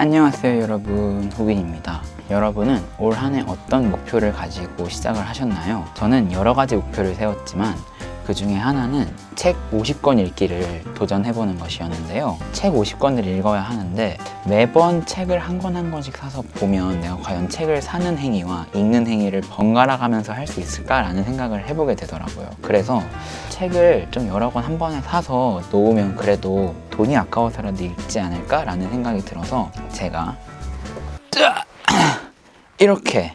안녕하세요 여러분, 호빈입니다. 여러분은 올 한 해 어떤 목표를 가지고 시작을 하셨나요? 저는 여러 가지 목표를 세웠지만 그 중에 하나는 책 50권 읽기를 도전해보는 것이었는데요. 책 50권을 읽어야 하는데 매번 책을 한 권 한 권씩 사서 보면 내가 과연 책을 사는 행위와 읽는 행위를 번갈아 가면서 할 수 있을까라는 생각을 해보게 되더라고요. 그래서 책을 좀 여러 권 한 번에 사서 놓으면 그래도 돈이 아까워서라도 읽지 않을까라는 생각이 들어서 제가 이렇게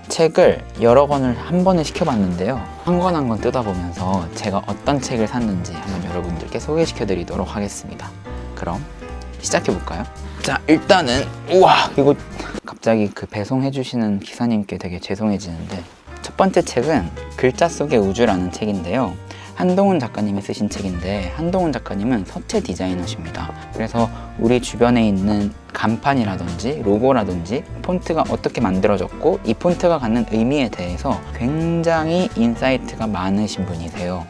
책을 여러 권을 한 번에 시켜봤는데요. 한 권 한 권 뜯어보면서 제가 어떤 책을 샀는지 한번 여러분들께 소개시켜드리도록 하겠습니다. 그럼 시작해볼까요? 자, 일단은 우와, 이거 갑자기 그 배송해주시는 기사님께 되게 죄송해지는데, 첫 번째 책은 글자 속의 우주라는 책인데요. 한동훈 작가님이 쓰신 책인데, 한동훈 작가님은 서체 디자이너십니다. 그래서 우리 주변에 있는 간판이라든지 로고라든지 폰트가 어떻게 만들어졌고 이 폰트가 갖는 의미에 대해서 굉장히 인사이트가 많으신 분이세요.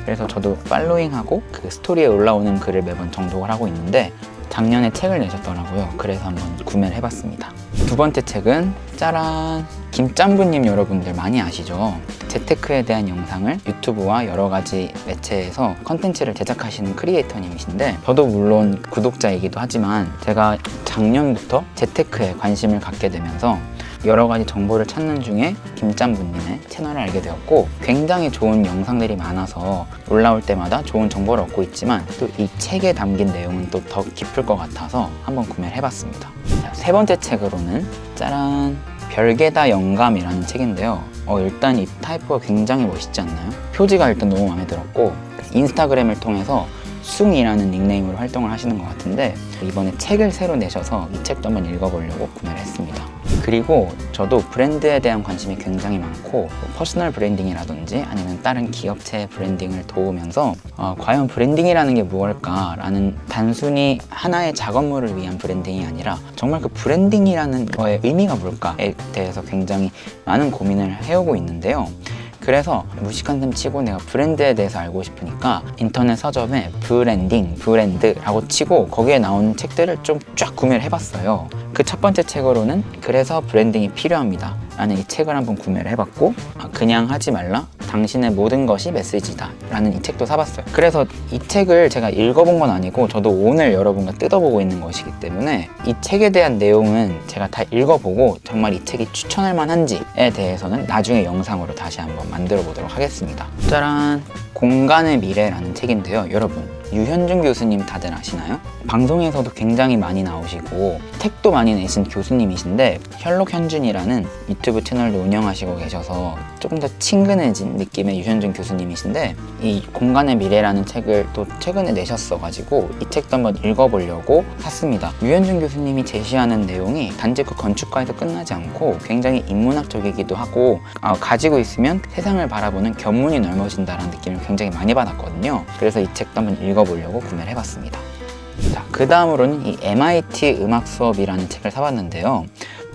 그래서 저도 팔로잉하고 그 스토리에 올라오는 글을 매번 정독을 하고 있는데, 작년에 책을 내셨더라고요. 그래서 한번 구매를 해봤습니다. 두 번째 책은 짜란! 김짬부님 여러분들 많이 아시죠? 재테크에 대한 영상을 유튜브와 여러 가지 매체에서 컨텐츠를 제작하시는 크리에이터님이신데, 저도 물론 구독자이기도 하지만 제가 작년부터 재테크에 관심을 갖게 되면서 여러 가지 정보를 찾는 중에 김짬부님의 채널을 알게 되었고, 굉장히 좋은 영상들이 많아서 올라올 때마다 좋은 정보를 얻고 있지만 또 이 책에 담긴 내용은 또 더 깊을 것 같아서 한번 구매를 해봤습니다. 자, 세 번째 책으로는 짜란! 별개다 영감이라는 책인데요. 일단 이 타이프가 굉장히 멋있지 않나요? 표지가 일단 너무 마음에 들었고, 인스타그램을 통해서 숭이라는 닉네임으로 활동을 하시는 것 같은데, 이번에 책을 새로 내셔서 이 책도 한번 읽어보려고 구매를 했습니다. 그리고 저도 브랜드에 대한 관심이 굉장히 많고, 퍼스널 브랜딩이라든지 아니면 다른 기업체의 브랜딩을 도우면서 과연 브랜딩이라는 게 무엇일까라는, 단순히 하나의 작업물을 위한 브랜딩이 아니라 정말 그 브랜딩이라는 거의 의미가 뭘까에 대해서 굉장히 많은 고민을 해오고 있는데요. 그래서 무식한 셈 치고 내가 브랜드에 대해서 알고 싶으니까 인터넷 서점에 브랜딩, 브랜드라고 치고 거기에 나오는 책들을 좀 쫙 구매를 해봤어요. 그 첫 번째 책으로는 그래서 브랜딩이 필요합니다 라는 이 책을 한번 구매를 해봤고, 그냥 하지 말라, 당신의 모든 것이 메시지다 라는 이 책도 사봤어요. 그래서 이 책을 제가 읽어본 건 아니고 저도 오늘 여러분과 뜯어보고 있는 것이기 때문에 이 책에 대한 내용은 제가 다 읽어보고 정말 이 책이 추천할 만한지에 대해서는 나중에 영상으로 다시 한번 만들어 보도록 하겠습니다. 짜란! 공간의 미래라는 책인데요. 여러분, 유현준 교수님 다들 아시나요? 방송에서도 굉장히 많이 나오시고 책도 많이 내신 교수님이신데, 셜록 현준이라는 유튜브 채널도 운영하시고 계셔서 조금 더 친근해진 느낌의 유현준 교수님이신데, 이 공간의 미래라는 책을 또 최근에 내셨어가지고 이 책도 한번 읽어보려고 샀습니다. 유현준 교수님이 제시하는 내용이 단지 그 건축과에서 끝나지 않고 굉장히 인문학적이기도 하고, 가지고 있으면 세상을 바라보는 견문이 넓어진다는 느낌을 굉장히 많이 받았거든요. 그래서 이 책도 한번 읽어보려고 구매를 해봤습니다. 자, 그 다음으로는 이 MIT 음악 수업이라는 책을 사봤는데요.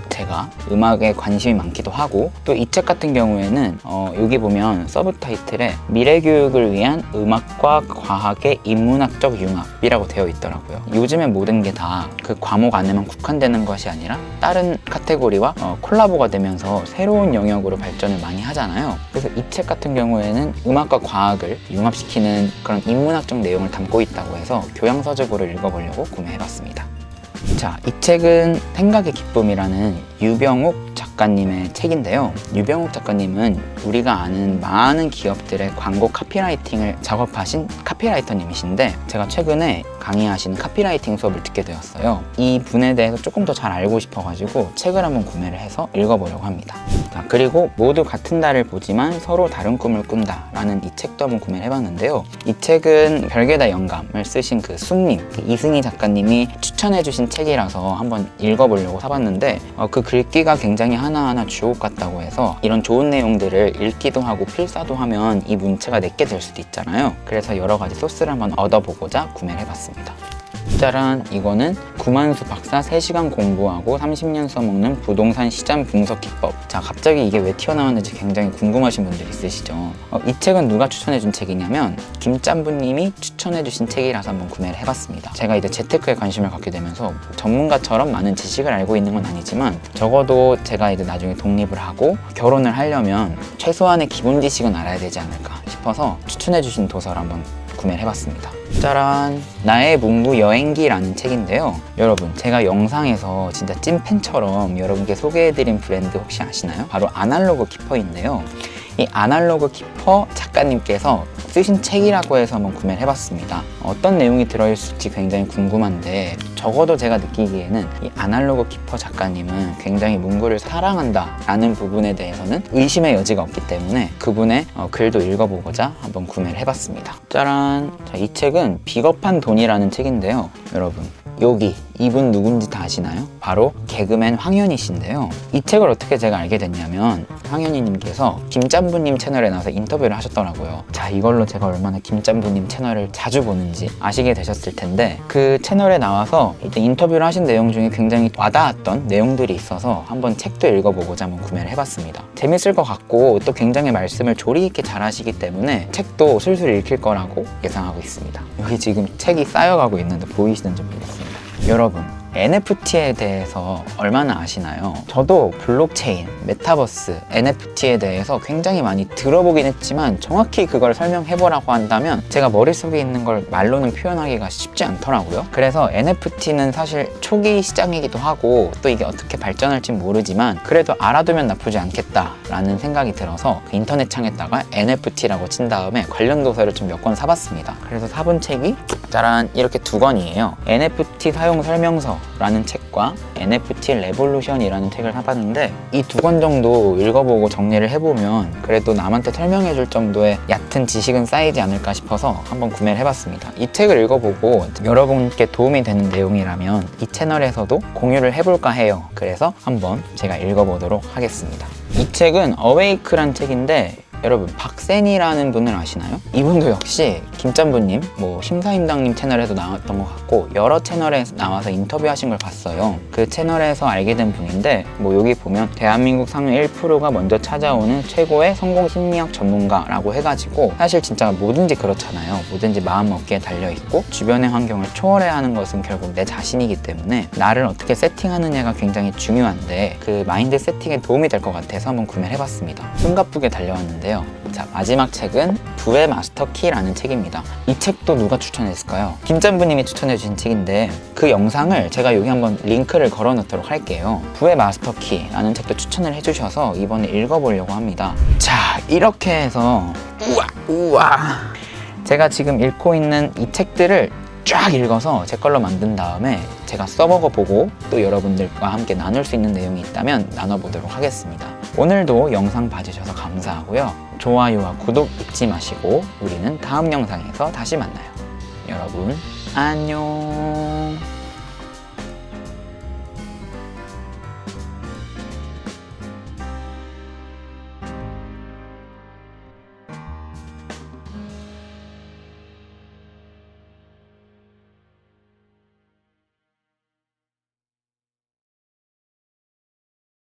제가 음악에 관심이 많기도 하고, 또 이 책 같은 경우에는 여기 보면 서브 타이틀에 미래교육을 위한 음악과 과학의 인문학적 융합이라고 되어 있더라고요. 요즘에 모든 게 다 그 과목 안에만 국한되는 것이 아니라 다른 카테고리와 콜라보가 되면서 새로운 영역으로 발전을 많이 하잖아요. 그래서 이 책 같은 경우에는 음악과 과학을 융합시키는 그런 인문학적 내용을 담고 있다고 해서 교양서적으로 읽어보려고 구매해봤습니다. 자, 이 책은 생각의 기쁨이라는 유병욱 작가님의 책인데요. 유병욱 작가님은 우리가 아는 많은 기업들의 광고 카피라이팅을 작업하신 카피라이터님이신데, 제가 최근에 강의하시는 카피라이팅 수업을 듣게 되었어요. 이 분에 대해서 조금 더 잘 알고 싶어가지고 책을 한번 구매를 해서 읽어보려고 합니다. 자, 그리고 모두 같은 달을 보지만 서로 다른 꿈을 꾼다 라는 이 책도 한번 구매를 해봤는데요. 이 책은 별개다 영감을 쓰신 그 숭님, 이승희 작가님이 추천해주신 책이라서 한번 읽어보려고 사봤는데, 그 글귀가 굉장히 하나하나 주옥 같다고 해서 이런 좋은 내용들을 읽기도 하고 필사도 하면 이 문체가 내게 될 수도 있잖아요. 그래서 여러 가지 소스를 한번 얻어보고자 구매를 해봤습니다. 짜란! 이거는 구만수 박사 3시간 공부하고 30년 써먹는 부동산 시장 분석 기법. 자, 갑자기 이게 왜 튀어나왔는지 굉장히 궁금하신 분들 있으시죠? 이 책은 누가 추천해준 책이냐면 김짬부님이 추천해주신 책이라서 한번 구매를 해봤습니다. 제가 이제 재테크에 관심을 갖게 되면서 전문가처럼 많은 지식을 알고 있는 건 아니지만 적어도 제가 이제 나중에 독립을 하고 결혼을 하려면 최소한의 기본 지식은 알아야 되지 않을까 싶어서 추천해주신 도서를 한번 구매를 해봤습니다. 짜란! 나의 문구 여행기라는 책인데요. 여러분, 제가 영상에서 진짜 찐팬처럼 여러분께 소개해드린 브랜드 혹시 아시나요? 바로 아날로그 키퍼인데요. 이 아날로그 키퍼 작가님께서 쓰신 책이라고 해서 한번 구매를 해봤습니다. 어떤 내용이 들어있을지 굉장히 궁금한데 적어도 제가 느끼기에는 이 아날로그 키퍼 작가님은 굉장히 문구를 사랑한다 라는 부분에 대해서는 의심의 여지가 없기 때문에 그분의 글도 읽어보고자 한번 구매를 해봤습니다. 짜란! 자, 이 책은 비겁한 돈이라는 책인데요. 여러분, 여기 이분 누군지 다 아시나요? 바로 개그맨 황현희 씨인데요. 이 책을 어떻게 제가 알게 됐냐면 황현희 님께서 김짬부님 채널에 나와서 인터뷰를 하셨더라고요. 자, 이걸로 제가 얼마나 김짬부님 채널을 자주 보는지 아시게 되셨을 텐데 그 채널에 나와서 일단 인터뷰를 하신 내용 중에 굉장히 와닿았던 내용들이 있어서 한번 책도 읽어보고자 한번 구매를 해봤습니다. 재밌을 것 같고 또 굉장히 말씀을 조리 있게 잘 하시기 때문에 책도 술술 읽힐 거라고 예상하고 있습니다. 여기 지금 책이 쌓여가고 있는데 보이시는지 모르겠습니다. 여러분, NFT에 대해서 얼마나 아시나요? 저도 블록체인, 메타버스, NFT에 대해서 굉장히 많이 들어보긴 했지만 정확히 그걸 설명해보라고 한다면 제가 머릿속에 있는 걸 말로는 표현하기가 쉽지 않더라고요. 그래서 NFT는 사실 초기 시장이기도 하고 또 이게 어떻게 발전할지 모르지만 그래도 알아두면 나쁘지 않겠다라는 생각이 들어서 그 인터넷 창에다가 NFT라고 친 다음에 관련 도서를 좀 몇 권 사봤습니다. 그래서 사본 책이 짜란! 이렇게 2권이에요. NFT 사용 설명서 라는 책과 NFT 레볼루션이라는 책을 사봤는데 이 2권 정도 읽어보고 정리를 해보면 그래도 남한테 설명해줄 정도의 얕은 지식은 쌓이지 않을까 싶어서 한번 구매를 해봤습니다. 이 책을 읽어보고 여러분께 도움이 되는 내용이라면 이 채널에서도 공유를 해볼까 해요. 그래서 한번 제가 읽어보도록 하겠습니다. 이 책은 어웨이크란 책인데 여러분, 박센이라는 분을 아시나요? 이분도 역시 김짬부님, 심사임당님 채널에도 나왔던 것 같고 여러 채널에 나와서 인터뷰하신 걸 봤어요. 그 채널에서 알게 된 분인데 여기 보면 대한민국 상위 1%가 먼저 찾아오는 최고의 성공 심리학 전문가라고 해가지고 사실 진짜 뭐든지 그렇잖아요. 뭐든지 마음먹기에 달려있고 주변의 환경을 초월해야 하는 것은 결국 내 자신이기 때문에 나를 어떻게 세팅하느냐가 굉장히 중요한데 그 마인드 세팅에 도움이 될 것 같아서 한번 구매를 해봤습니다. 숨가쁘게 달려왔는데 자, 마지막 책은 부의 마스터 키라는 책입니다. 이 책도 누가 추천했을까요? 김짬부님이 추천해주신 책인데 그 영상을 제가 여기 한번 링크를 걸어 놓도록 할게요. 부의 마스터 키라는 책도 추천을 해주셔서 이번에 읽어보려고 합니다. 자, 이렇게 해서 우와 제가 지금 읽고 있는 이 책들을 쫙 읽어서 제 걸로 만든 다음에 제가 써먹어보고 또 여러분들과 함께 나눌 수 있는 내용이 있다면 나눠보도록 하겠습니다. 오늘도 영상 봐주셔서 감사하고요. 좋아요와 구독 잊지 마시고 우리는 다음 영상에서 다시 만나요. 여러분 안녕.